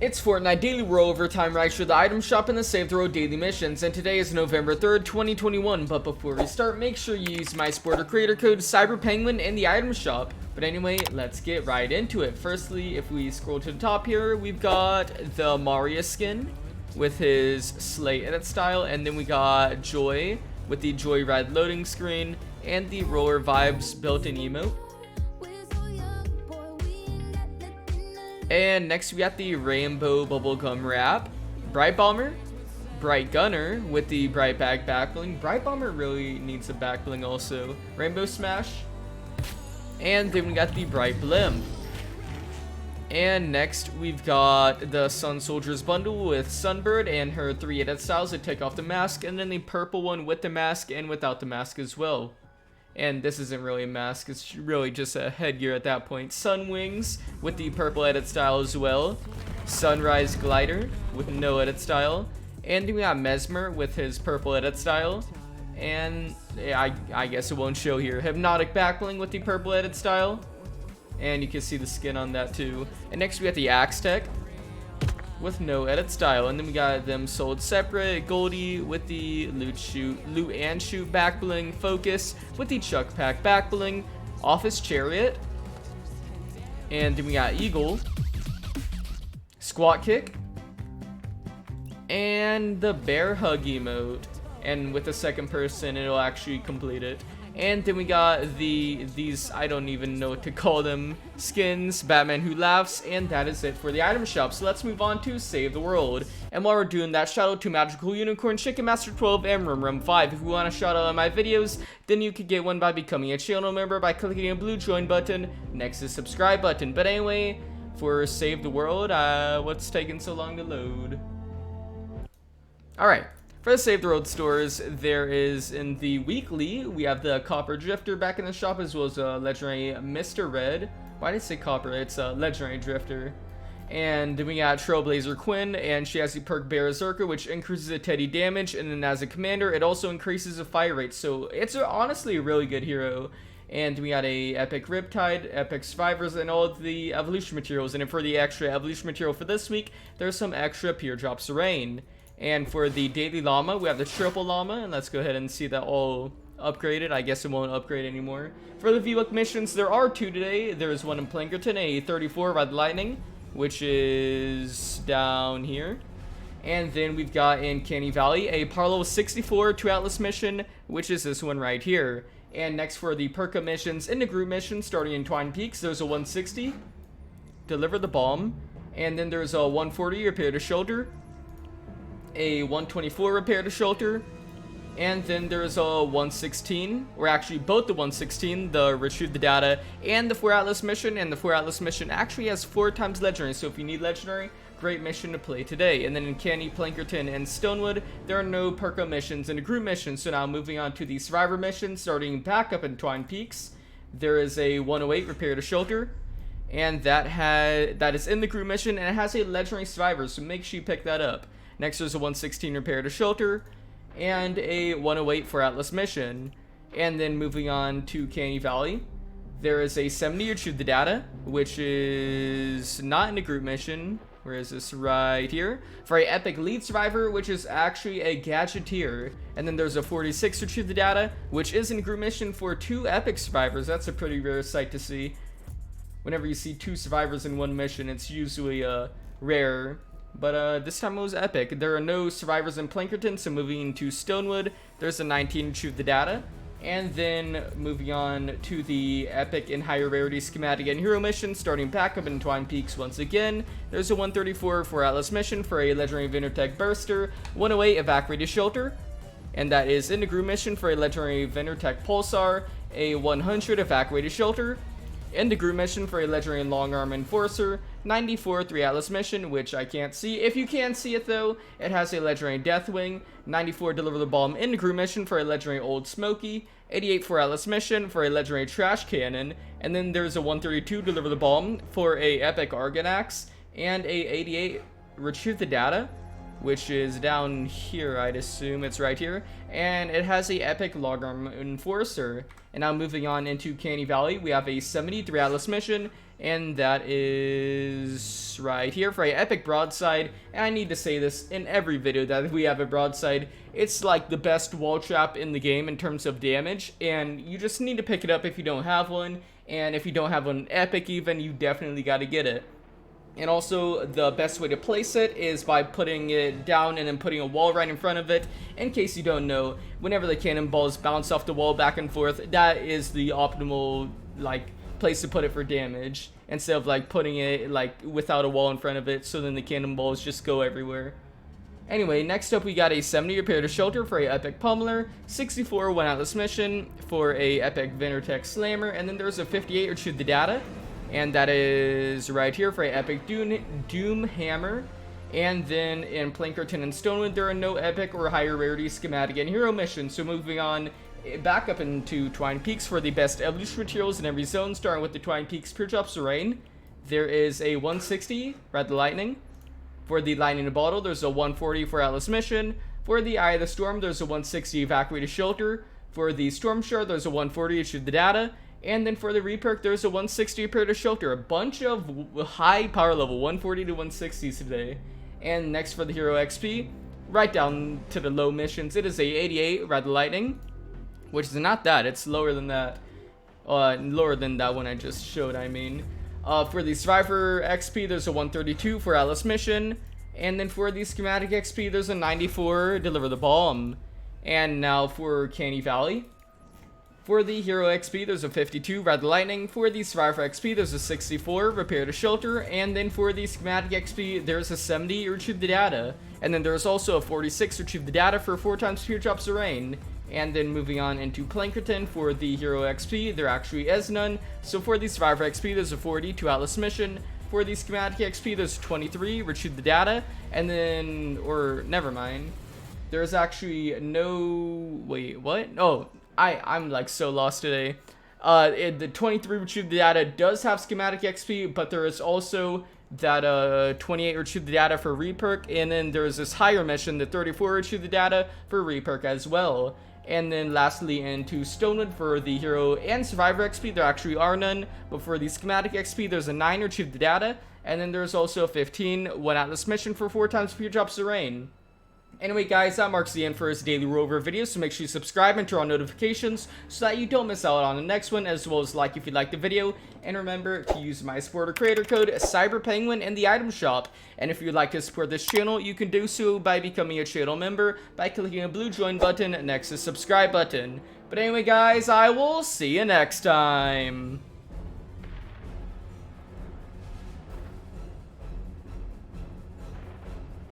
It's Fortnite Daily Rollover time right through the item shop and the Save the Road daily missions, and today is November 3rd, 2021, but before we start, make sure you use my supporter creator code CyberPenguin in the item shop. But anyway, let's get right into it. Firstly, if we scroll to the top here, we've got the Mario skin with his Slate edit style, and then we got Joy with the Joyride loading screen and the Roller Vibes built-in emote. And next we got the Rainbow Bubblegum Wrap, Bright Bomber, Bright Gunner with the Bright Bag backbling. Bright Bomber really needs a backbling also. Rainbow Smash. And then we got the Bright Blimp. And next we've got the Sun Soldiers bundle with Sunbird and her 3 edit styles that take off the mask, and then the purple one with the mask and without the mask as well. And this isn't really a mask, it's really just a headgear at that point. Sun Wings with the purple edit style as well. Sunrise Glider with no edit style. And we got Mesmer with his purple edit style. And I guess it won't show here. Hypnotic Backbling with the purple edit style. And you can see the skin on that too. And next we got the Axe Tech with no edit style, and then we got them sold separate. Goldie with the loot and shoot back bling. Focus with the Chuck Pack back bling. Office Chariot, and then we got Eagle, Squat Kick, and the Bear Hug emote, and with the second person it'll actually complete it. And then we got these, I don't even know what to call them, skins, Batman Who Laughs, and that is it for the item shop. So let's move on to Save the World. And while we're doing that, shout out to Magical Unicorn, Chicken Master 12, and Rum 5. If you want a shout out on my videos, then you could get one by becoming a channel member by clicking the blue join button next to the subscribe button. But anyway, for Save the World, what's taking so long to load? Alright. For the Save the Road stores, there is in the weekly, we have the Copper Drifter back in the shop, as well as a legendary Mr. Red. Why did I say Copper? It's a legendary Drifter. And then we got Trailblazer Quinn, and she has the perk Berserker, which increases the Teddy damage, and then as a commander, it also increases the fire rate. So it's honestly a really good hero. And we got a Epic Riptide, Epic Survivors, and all of the evolution materials. And then for the extra evolution material for this week, there's some extra Pure Drops of Rain. And for the Daily Llama, we have the Triple Llama, and let's go ahead and see that all upgraded. I guess it won't upgrade anymore. For the VBUCKS missions, there are 2 today. There is one in Plankerton, a 34 Red Lightning, which is down here. And then we've got in Canny Valley, a Parlo 64 2 Atlas mission, which is this one right here. And next for the Perka missions, in the group mission, starting in Twine Peaks, there's a 160, Deliver the Bomb. And then there's a 140, Repair the Shoulder. A 124 Repair to Shelter, and then there's a 116, or actually both the 116, the Retrieve the Data, and the 4 Atlas mission. And the 4 Atlas mission actually has 4 times legendary, so if you need legendary, great mission to play today. And then in Canny, Plankerton, and Stonewood, there are no Perka missions and a group mission. So now moving on to the Survivor mission, starting back up in Twine Peaks, there is a 108 Repair to Shelter, and that is in the group mission, and it has a legendary survivor, so make sure you pick that up. Next there's a 116 Repair to Shelter, and a 108 for Atlas mission. And then moving on to Canny Valley, there is a 70 Retrieve the Data, which is not in a group mission. Where is this? Right here. For a Epic Lead Survivor, which is actually a Gadgeteer. And then there's a 46 Retrieve the Data, which is in a group mission for 2 Epic Survivors. That's a pretty rare sight to see. Whenever you see 2 survivors in one mission, it's usually rare. But this time it was epic. There are no survivors in Plankerton, so moving to Stonewood, there's a 19 Retrieve the Data. And then moving on to the epic and higher rarity schematic and hero mission, starting back up in Twine Peaks once again. There's a 134 for Atlas mission for a legendary Vindertech Burster, 108 Evacuated Shelter, and that is in the group mission for a legendary Vindertech Pulsar, a 100 Evacuated Shelter, in the group mission for a legendary Long Arm Enforcer, 94 3 Atlas mission, which I can't see. If you can see it though, it has a legendary Deathwing, 94 Deliver the Bomb in the group mission for a legendary Old Smoky, 88 for Atlas mission for a legendary Trash Cannon, and then there's a 132 Deliver the Bomb for a Epic Argonax, and a 88 Retrieve the Data, which is down here, I'd assume. It's right here. And it has a epic Logarm Enforcer. And now moving on into Canny Valley, we have a 73 Atlas mission, and that is right here for a epic broadside. And I need to say this in every video that we have a broadside. It's like the best wall trap in the game in terms of damage, and you just need to pick it up if you don't have one, and if you don't have an epic even, you definitely got to get it. And also, the best way to place it is by putting it down and then putting a wall right in front of it. In case you don't know, whenever the cannonballs bounce off the wall back and forth, that is the optimal, like, place to put it for damage. Instead of, like, putting it, like, without a wall in front of it, so then the cannonballs just go everywhere. Anyway, next up we got a 70 repair to shelter for a epic pummeler, 64 one atlas mission for a epic Vintertech slammer, and then there's a 58 retrieve the data. And that is right here for a epic Doom Hammer. And then in Plankerton and Stonewood, there are no epic or higher rarity schematic and hero missions. So moving on back up into Twine Peaks for the best evolution materials in every zone, starting with the Twine Peaks Pure Drops Rain. There is a 160 Red Lightning. For the Lightning in a Bottle, there's a 140 for Atlas Mission. For the Eye of the Storm, there's a 160 Evacuated Shelter. For the Storm Shard, there's a 140 Issue the Data. And then for the reperk, there's a 160 repair to shelter. A bunch of high power level, 140 to 160s today. And next for the hero XP, right down to the low missions, it is a 88 Red Lightning, which is not that, it's lower than that. Lower than that one I just showed, I mean. For the Survivor XP, there's a 132 for Atlas Mission. And then for the Schematic XP, there's a 94 Deliver the Bomb. And now for Canny Valley. For the Hero XP, there's a 52 Red Lightning. For the Survivor XP, there's a 64 Repair to Shelter. And then for the Schematic XP, there's a 70 Retrieve the Data. And then there's also a 46 Retrieve the Data for 4 times Pure Drops of Rain. And then moving on into Plankerton for the Hero XP, there actually is none. So for the Survivor XP, there's a 40 to Atlas Mission. For the Schematic XP, there's 23 Retrieve the Data. And then, or never mind. There's actually no, wait, what? Oh, I'm like so lost today. The 23 Retrieve the Data does have Schematic XP, but there is also that 28 Retrieve the Data for reperk, and then there's this higher mission, the 34 Retrieve the Data for reperk as well. And then lastly into Stonewood for the Hero and Survivor XP, there actually are none, but for the Schematic XP, there's a 9 Retrieve the Data, and then there's also a 15 One Atlas Mission for 4 times Pure Drops of Rain. Anyway guys, that marks the end for this daily Rollover video, so make sure you subscribe and turn on notifications so that you don't miss out on the next one, as well as like if you liked the video, and remember to use my supporter creator code CyberPenguin in the item shop. And if you'd like to support this channel, you can do so by becoming a channel member by clicking the blue join button next to the subscribe button. But anyway guys, I will see you next time.